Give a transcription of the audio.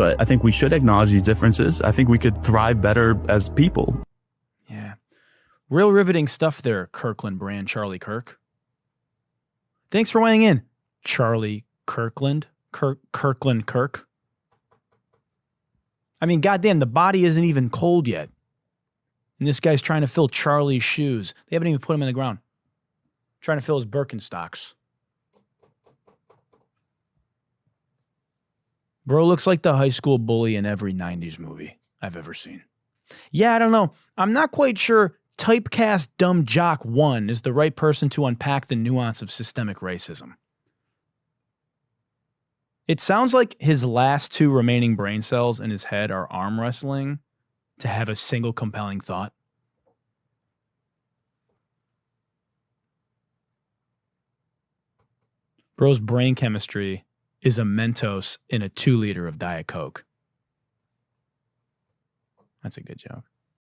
But I think we should acknowledge these differences. I think we could thrive better as people. Yeah. Real riveting stuff there, Kirkland brand Charlie Kirk. Thanks for weighing in, Charlie Kirkland. Kirkland Kirk. I mean, goddamn, the body isn't even cold yet. And this guy's trying to fill Charlie's shoes. They haven't even put him in the ground. Trying to fill his Birkenstocks. Bro looks like the high school bully in every 90s movie I've ever seen. Yeah, I don't know. I'm not quite sure typecast dumb jock 1 is the right person to unpack the nuance of systemic racism. It sounds like his last 2 remaining brain cells in his head are arm wrestling to have a single compelling thought. Bro's brain chemistry is a Mentos in a 2 liter of Diet Coke. That's a good joke.